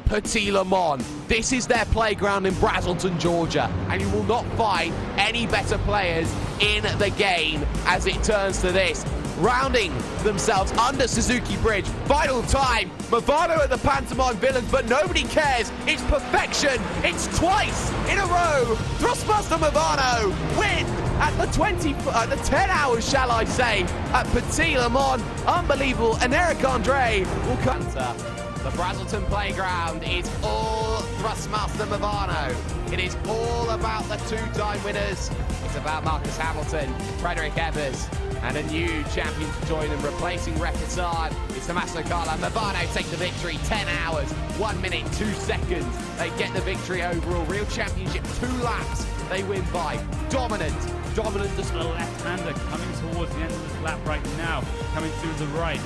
Petit Le Mans. This is their playground in Braselton, Georgia, and you will not find any better players in the game as it turns to this. Rounding themselves under Suzuki Bridge. Final time. Mivano at the Pantomime Villains, but nobody cares. It's perfection. It's twice in a row. Thrustmaster Mivano win at the 10 hours, shall I say, at Petit Le Mans. Unbelievable. And Eric Andre will come. The Braselton playground is all Thrustmaster Mivano. It is all about the two-time winners. It's about Marcus Hamilton, Frederick Evers, and a new champion to join them, replacing Repetard. It's Tommaso Carla. Mivano take the victory, 10 hours, 1 minute, 2 seconds. They get the victory overall. Real championship, 2 laps. They win by dominant. The left-hander coming towards the end of this lap right now, coming through the right.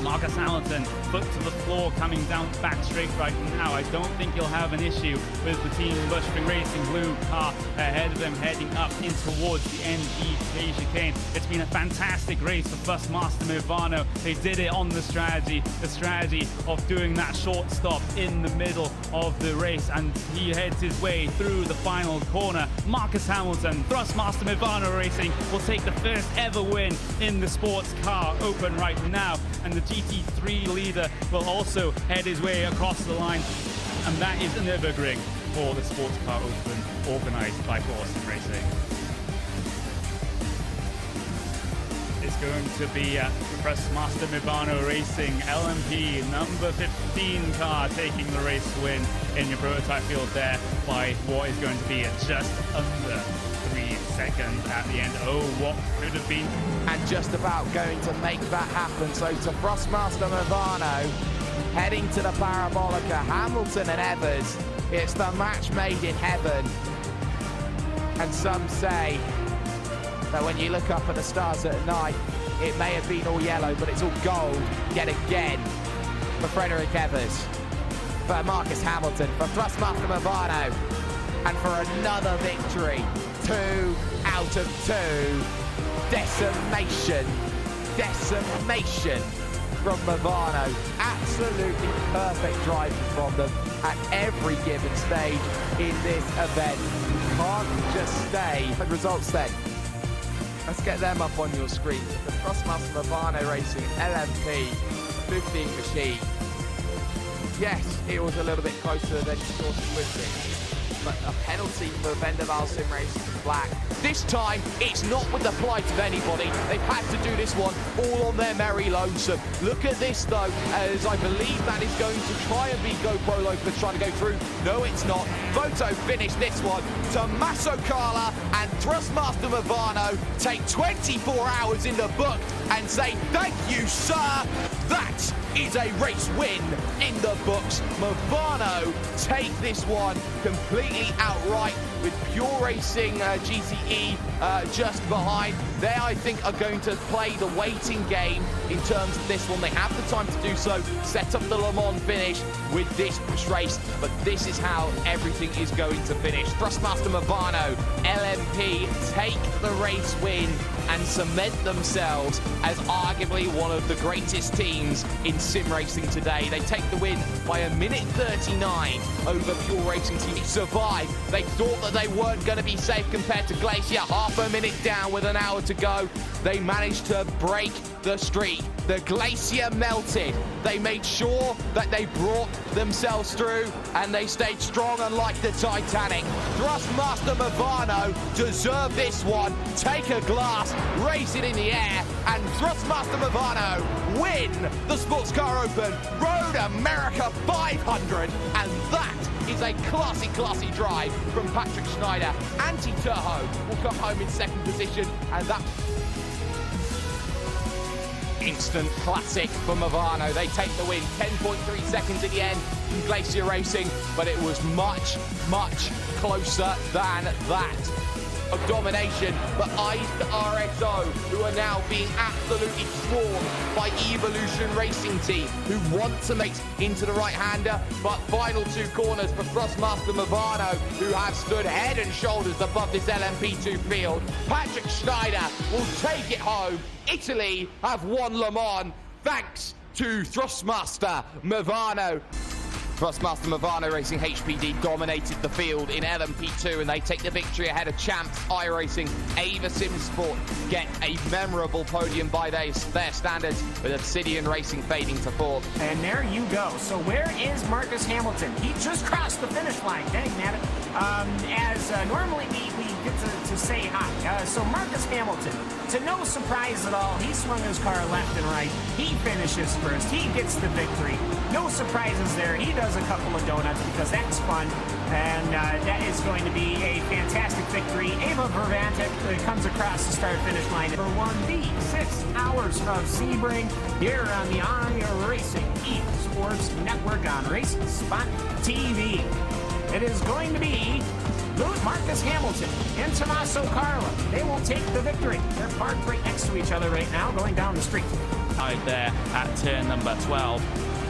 Marcus Hamilton, foot to the floor, coming down the back straight right now. I don't think you'll have an issue with the Team Bushring Racing blue car ahead of them, heading up in towards the NDK chicane. It's been a fantastic race for Thrustmaster Mivano. They did it on the strategy of doing that short stop in the middle of the race, and he heads his way through the final corner. Marcus Hamilton, Thrustmaster Mivano Racing, will take the first ever win in the Sports Car Open right now, and the GT3 leader will also head his way across the line, and that is an Nürburgring for the Sports Car Open organised by Clausen Racing. It's going to be Thrustmaster Mivano Racing LMP number 15 car taking the race win in your prototype field there by what is going to be just under 3 seconds at the end. Oh, what could have been. And just about going to make that happen. So to Thrustmaster Mivano, heading to the Parabolica, Hamilton and Evers. It's the match made in heaven. And some say that when you look up at the stars at night, it may have been all yellow, but it's all gold yet again for Frederick Evers, for Marcus Hamilton, for Thrustmaster Mivano, and for another victory. 2 out of 2. Decimation from Mivano. Absolutely perfect driving from them at every given stage in this event. You can't just stay. The results then. Let's get them up on your screen. The Thrustmaster Mivano Racing LMP 15 machine. Yes, it was a little bit closer than you thought it would be, but a penalty for Vendaval Sim Racing Black. This time, it's not with the plight of anybody. They've had to do this one all on their merry lonesome. Look at this though, as I believe that is going to try and be GoPro Lopez trying to go through. No, it's not. Photo finish this one. Tommaso Carla and Thrustmaster Mivano take 24 hours in the book and say, thank you, sir. That is a race win in the books. Mivano take this one completely outright with Pure Racing GTE just behind. They, I think, are going to play the waiting game in terms of this one. They have the time to do so, set up the Le Mans finish with this race, but this is how everything is going to finish. Thrustmaster Mivano, LMP, take the race win and cement themselves as arguably one of the greatest teams in sim racing today. They take the win by 1:39 over Pure Racing Team. Survived. They thought that they weren't going to be safe compared to Glacier. Half a minute down with an hour to go. They managed to break the streak. The Glacier melted. They made sure that they brought themselves through and they stayed strong, unlike the Titanic. Thrustmaster Mivano deserve this one. Take a glass, raise it in the air, and Thrustmaster Mivano win the Sports Car Open Road America 500. And that is a classy drive from Patrick Schneider. Anti-Turho will come home in second position, and that instant classic for Mivano. They take the win, 10.3 seconds at the end from Glacier Racing, but it was much closer than that. Of domination, but eyes to RXO, who are now being absolutely swarmed by Evolution Racing Team, who want to make into the right-hander, but final 2 corners for Thrustmaster Mivano, who have stood head and shoulders above this LMP2 field. Patrick Schneider will take it home. Italy have won Le Mans thanks to Thrustmaster Mivano. Thrustmaster Mivano Racing HPD dominated the field in LMP2 and they take the victory ahead of champs iRacing. Ava Simsport get a memorable podium by their standards, with Obsidian Racing fading to fourth. And there you go. So where is Marcus Hamilton? He just crossed the finish line. Dang, man. Normally we get to say hi. So Marcus Hamilton, to no surprise at all, he swung his car left and right. He finishes first. He gets the victory. No surprises there. He does a couple of donuts because that's fun. And that is going to be a fantastic victory. Ava Vervantic comes across the start-finish line for 1B. 6 hours of Sebring here on the iRacing Esports Network on Racing Spot TV. It is going to be Marcus Hamilton and Tommaso Carla. They will take the victory. They're parked right next to each other right now, going down the street. Right there at turn number 12.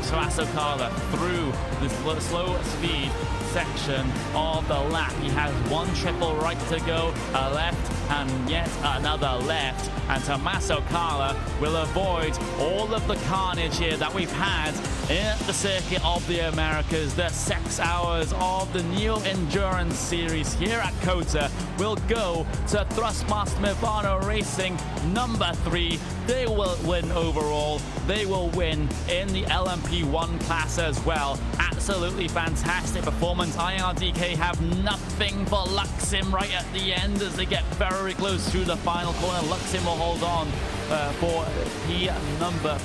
Tommaso Carla through the slow speed section of the lap. He has one triple right to go, a left and yet another left, and Tommaso Carla will avoid all of the carnage here that we've had in the Circuit of the Americas. The 6 hours of the Neo Endurance Series here at COTA will go to Thrustmaster Mivano Racing number 3. They will win overall. They will win in the LMP1 class as well. Absolutely fantastic performance. IRDK have nothing for Luxim right at the end as they get very close to the final corner. Luxim will hold on for P number.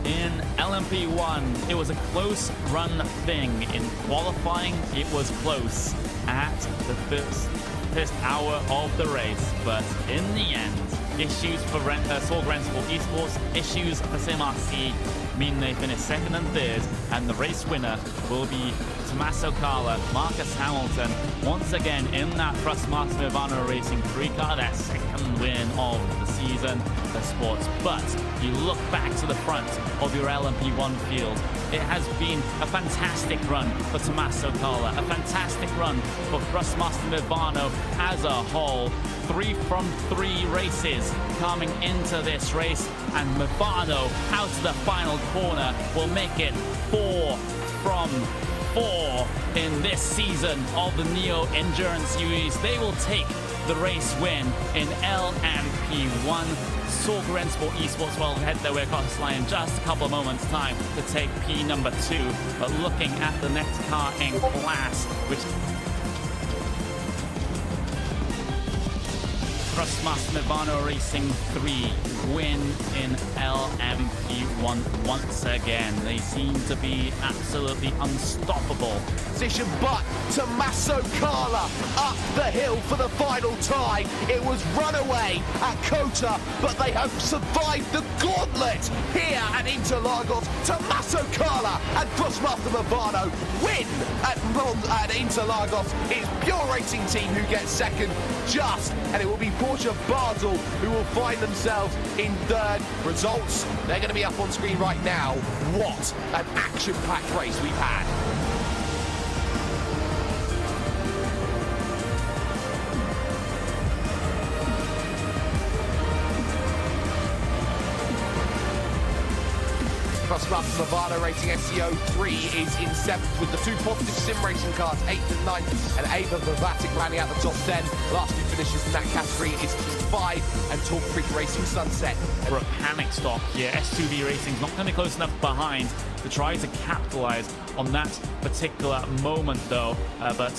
In LMP1, it was a close run thing. In qualifying, it was close at the first hour of the race, but in the end, issues for Sorg Rennsport Esports, issues for SimRC mean they finish second and third, and the race winner will be Tommaso Carla. Marcus Hamilton once again in that Thrustmaster Mivano Racing 3 car, their second win of the season for sports. But you look back to the front of your LMP1 field, it has been a fantastic run for Tommaso Carla, a fantastic run for Thrustmaster Mivano as a whole. 3 from 3 races coming into this race, and Mivano out to the final corner will make it 4 from 4 in this season of the Neo Endurance Series. They will take the race win in LMP1. Sorg Rennsport Esports will head their way across the line in just a couple of moments' time to take P number 2. But looking at the next car in class, which Thrustmaster Mivano Racing 3 win in LMP1 once again. They seem to be absolutely unstoppable. Position, but Tommaso Carla up the hill for the final time. It was runaway at COTA, but they have survived the gauntlet here at Interlagos. Tommaso Carla and Thrustmaster Mivano win at Interlagos. It's Pure Racing Team who gets second, and it will be Porsche Basel who will find themselves in third. Results, they're going to be up on screen right now. What an action-packed race we've had. Thrustmaster Mivano Racing SCO3 is in 7th with the 2 positive sim racing cars, 8th and 9th, and Ava Vervatic rounding out the top 10. Last 2 finishes in that category is 5 and Talk Freak Racing Sunset. For a panic stop here, S2V Racing's not going to be close enough behind to try to capitalize on that particular moment though. But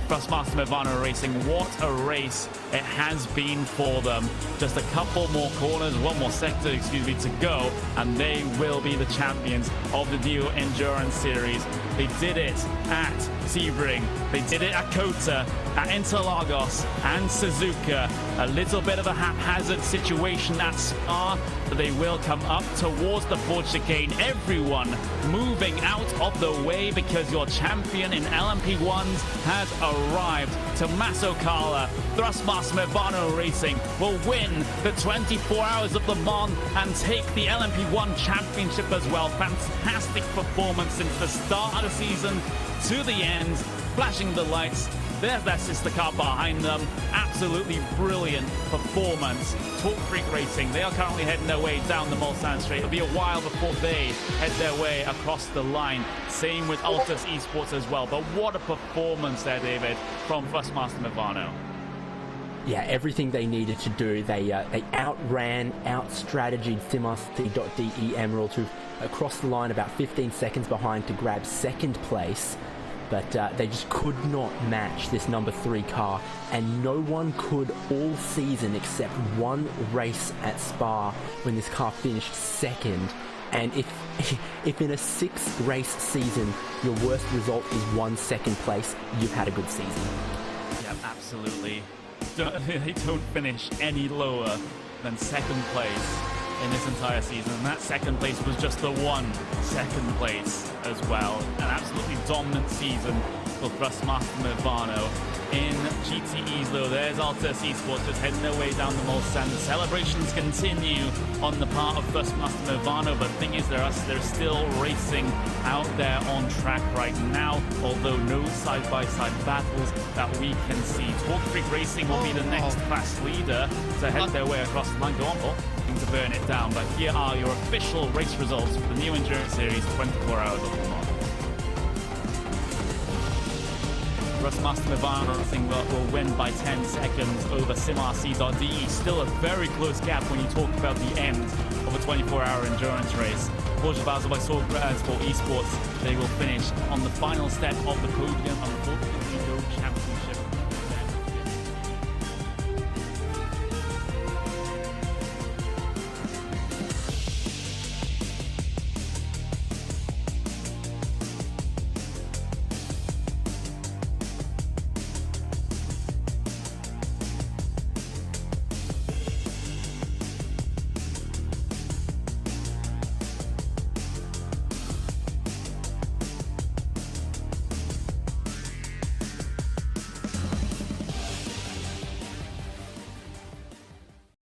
Thrustmaster Mivano Racing, what a race it has been for them. Just a couple more corners, one more sector, to go, and they will be the champions of the Neo Endurance Series. They did it at Sebring, they did it at COTA, at Interlagos and Suzuka. A little bit of a haphazard situation at Spa, but they will come up towards the Ford chicane. Everyone moving out of the way because your champion in LMP1s has arrived. Tommaso Carla, Thrustmaster Mivano Racing will win the 24 Hours of Le Mans and take the LMP1 championship as well. Fantastic performance since the start of the season to the end, flashing the lights, There's their sister car behind them. Absolutely brilliant performance. Talk Freak Racing, they are currently heading their way down the Mulsanne Straight. It'll be a while before they head their way across the line. Same with Altus Esports as well. But what a performance there, David, from Thrustmaster Mivano. Yeah, everything they needed to do. They outran, out-strategied SimRC.de Emerald, who across the line about 15 seconds behind to grab second place. But they just could not match this number 3 car, and no one could all season except one race at Spa when this car finished second. And if in a 6-race season your worst result is 1 second place, you've had a good season. Yeah, absolutely. They don't finish any lower than second place in this entire season, and that second place was just the 1 second place as well. An absolutely dominant season for Thrustmaster Mivano. In GTEs though, there's Altus Esports just heading their way down the Mulsanne. The celebrations continue on the part of Thrustmaster Mivano, but the thing is they're still racing out there on track right now, although no side-by-side battles that we can see. Talk Freak Racing will be the next class leader to head their way across the line. Go on, Paul. To burn it down, but here are your official race results for the new Endurance Series 24 Hours of Le Mans. Thrustmaster Mivano Racing will win by 10 seconds over SimRC.de. Still a very close gap when you talk about the end of a 24-hour endurance race. Porsche Basel by Sport Esports, they will finish on the final step of the podium. Unfortunately, no championship